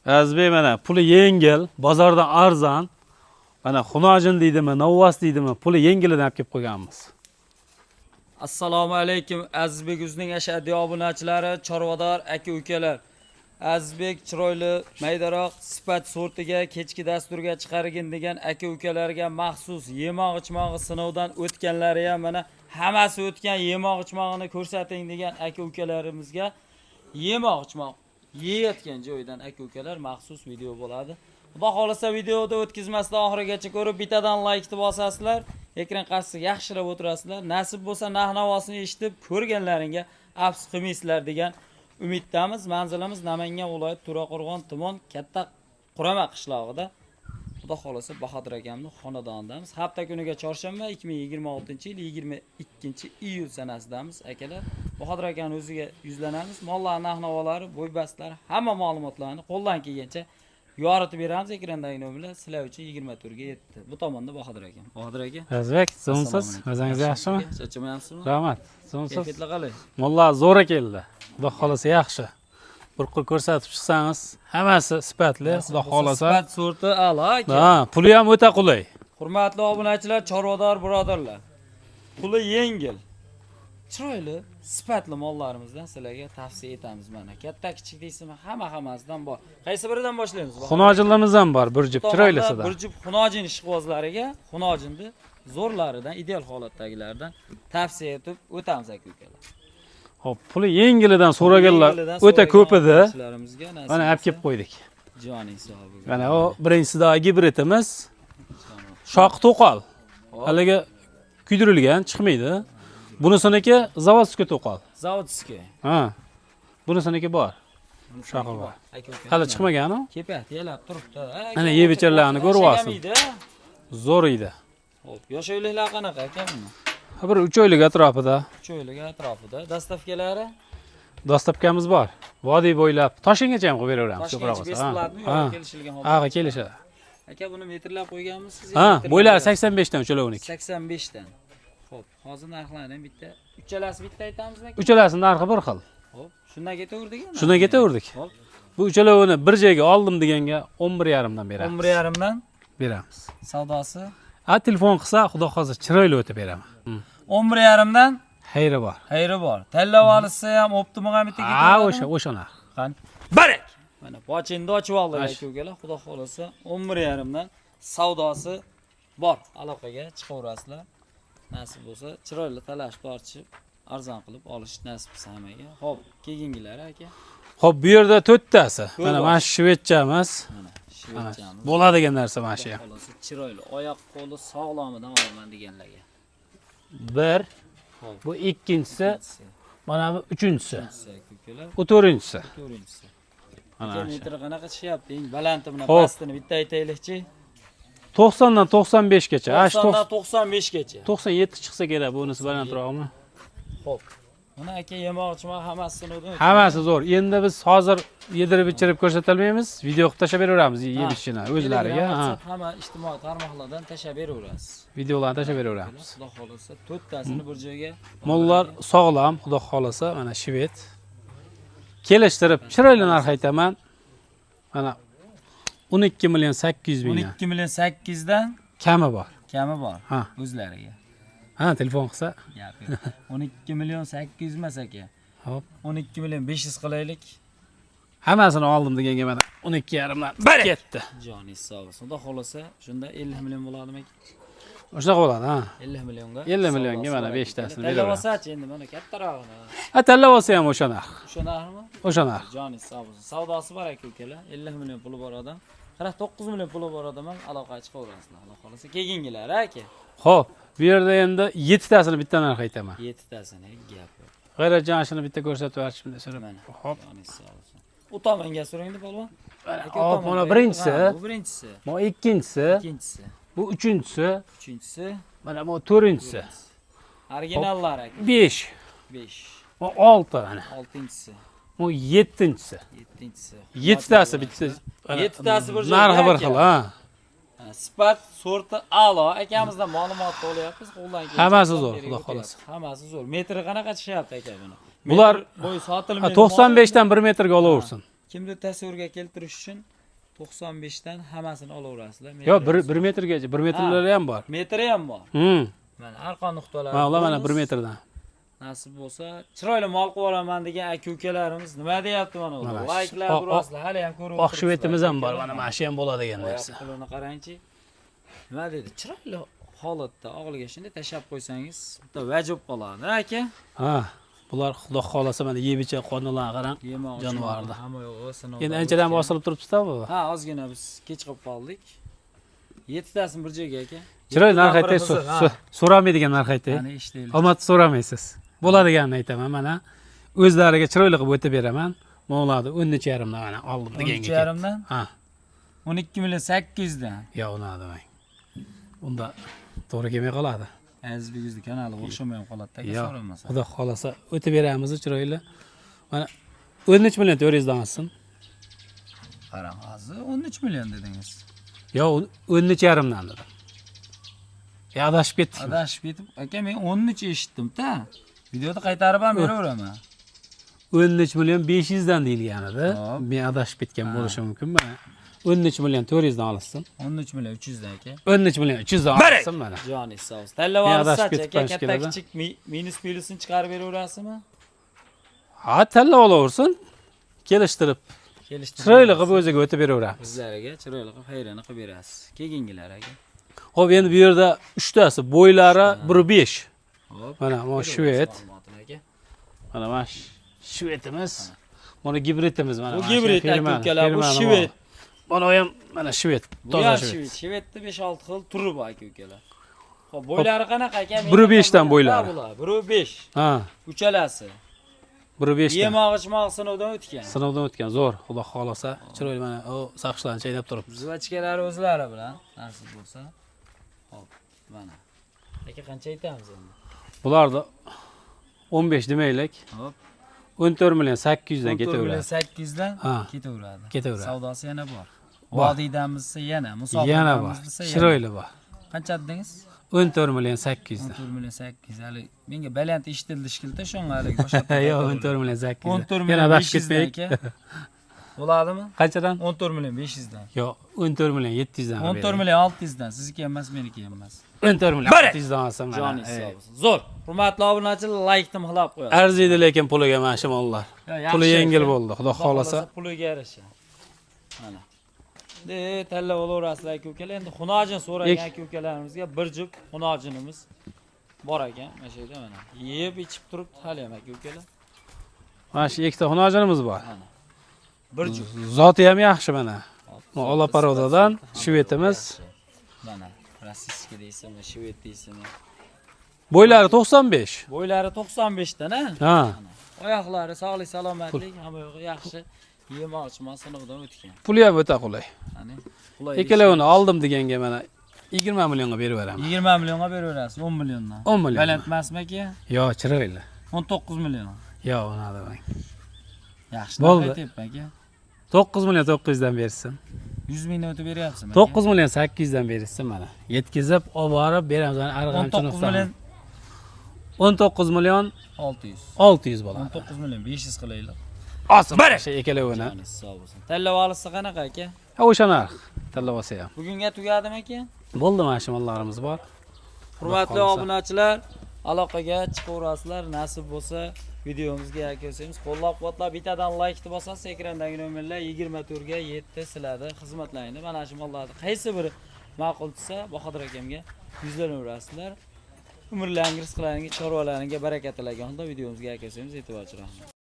Azbek mana puli yengil, bozordan arzon. Mana xunojin deydimi, novvas deydimi, puli yengilidan olib kelib qo'yganmiz. Assalomu alaykum Azizbek Uzning ashaddiy obunachilari, chorvador aka-ukalar. Azizbek chiroyli, maydaroq sifat sortiga kechki dasturga chiqargin degan aka-ukalarga maxsus yemoq-ichmog'i sinovdan o'tganlari ham mana hammasi o'tgan yemoq-ichmog'ini ko'rsating degan aka-ukalarimizga yemoq-ichmoq yeyotgan joydan aka-ukalar maxsus video bo'ladi. Xudo xolasa videoda o'tkazmasdan oxirigacha ko'rib, bittadan like deb bosasizlar, ekran qarshisiga yaxshilab o'tirasizlar. Nasib bo'lsa narx-navosini eshitib ko'rganlaringga afsus qilmaysizlar degan umiddamiz. Manzilimiz Namangan viloyat To'raqo'rg'on tuman Katta Qurama qishlog'ida. Xudo xolasa Bahodir akamning xonadonidamiz. Hafta kuniga chorshanba 2026-yil 22-iyul sanasidamiz akalar. Bahodir akaning o'ziga yuzlanamiz. Mollar narx-navolari, bo'y-bastlari, hamma ma'lumotlarni qo'ldan kelgancha yoritib beramiz. Ekrandagi nomerlar sizlar uchun 24 ga yetdi. Bu tomonda Bahodir akam. Bahodir aka. Azbek, so'msiz, o'zingiz yaxshimi? Charchamayapsizmi? Rahmat. So'msiz. Kayfiyatlar qalay? Mollar zo'r keldi. Xudo xolasa yaxshi. Bir qo'l ko'rsatib chiqsangiz, hammasi sifatli, xudo xolasa. Sifat sorti a'lo aka. Ha, puli ham o'ta qulay. Hurmatli obunachilar, chorvador birodarlar. Puli yengil, chiroyli, sifatli mollarimizdan sizlarga tavsiya etamiz mana. Katta kichik deysizmi, hammasidan bor. Qaysi biridan boshlaymiz? Xunojinlarimiz ham bor, bir jup chiroylisidan. Bir jup xunojin ishqibozlariga, xunojinni zo'rlaridan, ideal holatdagilardan tavsiya etib o'tamiz aka-ukalar. Xo'p, puli yengilidan so'raganlar o'ta ko'p edi. Mana olib kelib qo'ydik. Joning sog' Mana o birinchisidagi gibridimiz. Shoq to'qol. Haliga kuydirilgan, chiqmaydi. Bunisiniki zavodskiy to'qol. Zavodskiy. Ha. Bunisiniki bor. Shoqi bor. Hali chiqmagan-ku. Kepyapti, yalab turibdi. Ana yebichirlarni ko'ryapsiz. Zo'r edi. Xo'p, yosh oyliklar qanaqa aka buni? Bir 3 oylik atrofida. 3 oylik atrofida. Dastavkalari? Dastavkamiz bor. Vodiy bo'ylab Toshkentgacha ham qilib beraveramiz. Toshkentga besplatmi yoki kelishilgan holda? Ha, kelishadi. Aka buni metrlab qo'yganmisiz? Ha, bo'ylari 85 dan uchalovniki. 85 dan. Xo'p, hozir narxlarni ham bitta, uchalasi bitta aytamizmi? Uchalasining narxi bir xil. Xo'p, shundan ketaverdik-mi? Shundan ketaverdik. Xo'p. Bu uchalovini bir joyga oldim deganga 11,5 dan beramiz. 11,5 dan beramiz. Savdosi? Ha, telefon qilsa, xudo xozir chiroyli o'tib beraman. 11,5 dan Xayri bor. Xayri bor. Tanlab olsa ham optimaga bitta Ha, ketaveradi. o'sha narx. Qani. Barak. Mana pochenda ochib oldik aka-ukalar. Xudo xolasa 11,5 dan savdosi bor. Aloqaga chiqaverasizlar. Nasib bo'lsa, chiroyli talash tortishib, arzon qilib olish nasib qilsa hammaga. Xo'p, keyingilar aka. Xo'p, bu yerda 4 tasi. Mana mana shu shvetsiyamiz. Mana shvetsiyamiz. Bo'ladigan narsa mana shu ham. Xolasa chiroyli, oyoq qo'li sog'lomidan olaman deganlarga. Bir. Bu ikkinchisi, mana bu uchinchisi. Aka-ukalar. Bu to'rtinchisi. To'rtinchisi. Mana metr qanaqa tushyapti? Eng balandini bilan pastini bitta aytaylikchi. 90 dan 95 gacha. 90 dan 95 gacha. 97 chiqsa kerak, bunisi balandroqmi? Xo'p. Buni aka yemoq-ichmoq hammasini o'rganib. Hammasi zo'r. Endi biz hozir yedirib ichirib ko'rsatolmaymiz. Video qilib tashlab beraveramiz yeyishini o'zlariga. Hamma ijtimoiy tarmoqlardan tashlab beraverasiz. Videolarni tashlab beraveramiz. Xudo xolasa 4 tasini bir joyga. Mollar sog'lom, xudo xolasa, mana shvet. Kelishtirib chiroyli narx aytaman. Mana 12 million 800 ming. 12 million 800 dan kami bor. Kami bor. Ha. O'zlariga. Ha, telefon qilsa. 12 million 800 emas aka. Hop. 12 million 500 qilaylik. Hammasini oldim deganga mana 12,5 dan ketdi. Joningiz sog' bo'lsin. Xudo xolasa shunda 50 million bo'ladimi? O'shaqa bo'ladi, ha. 50 millionga. 50 millionga mana 5 tasini beraman. Tanlavasachi endi mana kattarog'ini. Ha, tanlab olsa ham o'sha narx. O'sha narxmi? O'sha narx. Joningiz sog' bo'lsin. Savdosi bor aka-ukalar. 50 million puli bor odam. 49 million puli bor odam ham aloqaga chiqaverasizlar. Xudo xolasa keyingilar aka. Xo'p, bu yerda endi 7 tasini bitta narx aytaman. 7 tasini gap yo'q. G'ayratjon shuni bitta ko'rsatib berishim desam. Xo'p. Joningiz sog' bo'lsin. U tomonga so'rangda polvon. Hop, mana birinchisi. Bu birinchisi. Bu ikkinchisi. Ikkinchisi. Bu uchinchisi. Uchinchisi. Mana bu to'rtinchisi. Originallar aka. 5. 5. Bu 6 mana. 6-inchisi. Bu 7-inchisi. 7-inchisi. 7 tasi bitta. 7 tasi bir joyda. Narxi bir xil, ha. Sifat sorti a'lo. Akamizdan ma'lumot olyapmiz. Qo'ldan kelgan. Hammasi zo'r, xudo xolasa. Hammasi zo'r. Metri qanaqa tushyapti aka buni? Bular bo'yi sotilmaydi. 95 dan 1 metrga olaversin. Kimdir tasvirga keltirish uchun 95 dan hammasini olaverasizlar. Yo, 1 metrgacha, 1 metrlari ham bor. Metri ham bor. Mana arqon nuqtalari. Mana ular mana 1 metrdan. Nasib bo'lsa, chiroyli mol qilib olaman degan aka-ukalarimiz nima deyapti mana ular? Like'lar urasizlar, hali ham ko'rib Oq shvetimiz ham bor. Mana mana shu ham bo'ladi degan narsa. Qo'lini qarangchi. Nima dedi? Chiroyli holatda og'liga shunday tashab qo'ysangiz, bitta vajib qoladi, aka. Ha, bular xudo xolasa mana yeb ichib qonunlarga qarang. Jonivorda. Hamma yo'g'i sinov. Endi anchadan bosilib turibdi-da bu. Ha, ozgina biz kech qolib qoldik. 7 tasini bir joyga aka. Chiroyli narx aytay, so'ramaydigan narx aytay. Mana eshitaylik. Omadni so'ramaysiz. Bo'ladiganini aytaman mana. O'zlariga chiroyli qilib o'tib beraman. Mo'ladi 13,5 dan mana oldim deganga. 13,5 dan? Ha. 12 million 800 dan. Yo'q, uni demang. Unda to'g'ri kelmay qoladi. Azizbekizning kanali o'xshamay qoladi-da, so'ramasa. Xudo xolasa o'tib beramiz chiroyli. Mana 13 million 400 dan olsin. Qarang, hozir 13 million dedingiz. Yo'q, 13,5 dan dedim. Adashib ketdik. Adashib ketib, aka men 13 eshitdim-da. Videoda qaytarib ham beraveraman. 13 million 500 dan deyilgan edi. Men adashib ketgan bo'lishi mumkin. Mana 13 million 400 dan olsin. 13 million 300 dan aka. 13 million 300 dan olsin mana. Joningiz sog' olsin. Tanlab olsangiz aka, katta kichik minus plusini chiqarib beraverasizmi? Ha, tanlab olaversin. Kelishtirib. Chiroyli qilib o'ziga o'tib beraveramiz. Bizlarga chiroyli qilib xayrani qilib berasiz. Kelgingilar aka. Xo'p, endi bu yerda 3 tasi bo'ylari 1.5. Hop. Mana bu shvet. Mana mana shvetimiz. Mana gibridimiz mana. Bu gibrid aka-ukalar, bu shvet. Mana ham mana shvet. Toza shvet. Shvetda 5-6 xil turi bor aka-ukalar. Xo'p, bo'ylari qanaqa aka? 1.5 dan bo'ylari. 1.5. Ha. Uchalasi. 1.5 dan. Yemoq ichmoq sinovdan o'tgan. Sinovdan o'tgan, zo'r. Xudo xolasa, chiroyli mana o saqishlarni chaynab turibdi. Zuvachkalari o'zlari bilan nasib bo'lsa. Hop, mana. Aka qancha aytamiz endi? Bularni 15 demaylik. Hop. 14 million 800 dan 14 million ketaveradi. 800 dan Ha. ketaveradi. Ketaveradi. Savdosi yana bor. Vodiydamizsa yana, musobaqa Yana bor. Chiroyli bor. Qancha dedingiz? 14 million 800 dan. 14 million 800. Hali menga baland eshitildi shikilda shunga boshqa. Yo'q, 14 million 800. 14 million Yana dash 500 dan ketmaylik. aka. Bo'ladimi? Qanchadan? 14 million 500 dan. Yo'q, 14 million 700 dan. 14 million 600 dan. Sizniki emas, meniki emas. 14 million 600 dan olsam mana. Joningiz sog' bo'lsin. Zo'r. Hurmatli obunachilar, like-ni mixlab qo'yasiz. Arziydi lekin puliga mana shu mollar. Puli yengil bo'ldi, xudo xolasa. Puliga yarasha. Mana. Tanlab olaverasizlar aka-ukalar. Endi xunojin so'ragan aka-ukalarimizga bir jup xunojinimiz bor ekan. Mana shu yerda mana. Yeb ichib turibdi hali ham aka-ukalar. Mana shu ikkita xunojinimiz bor. Mana. Bir jup. Zoti ham yaxshi mana. Mana Olaparodadan shvetimiz. Mana. Rossiyskiy deysizmi, shvet deysizmi? Bo'ylari 95. Bo'ylari 95 dan, ha? Ha. Oyoqlari sog'lik, salomatlik, hamma yo'g'i yaxshi. Yemoq ichmoq sinovdan o'tgan. Puli ham o'ta qulay. Qani? Qulay. Ikkalovini oldim deganga mana 20 millionga berib beraman. 20 millionga beraverasiz, 10 milliondan. 10 million. Baland emasmi aka? Yo'q, chiroyli. 19 million. Yo'q, uni demang. Yaxshi. Bo'ldi. Aytayapman aka. 9 million 900 dan bersin. 100 mingdan o'tib beryapsizmi? 9 million 800 dan bersin mana. Yetkazib, olib borib beramiz mana Arg'amchini. 19 million 19 million 600. 600 bo'ladi. 19 million 500 qilaylik. Olsin. O'sha ikkalovini. Sog' bo'lsin. Tanlab olsa qanaqa aka? Ha, o'sha narx. Tanlab olsa ham. Bugunga tugadimi aka? Bo'ldi, mana shu mollarimiz bor. Hurmatli obunachilar, aloqaga chiqaverasizlar. Nasib bo'lsa, videomizga yakunlaymiz. Qo'llab-quvvatlab bittadan like-ni bosasiz, ekrandagi nomerlar 24 ga 7 sizlarda xizmatlaydi. Mana shu mollarni qaysi biri ma'qul tutsa, Bahodir akamga yuzlanaverasizlar. Umrlaringiz, rizqlaringiz, chorvalaringizga baraka tilagan holda videomizga yakunlaymiz. E'tiborchi rahmat.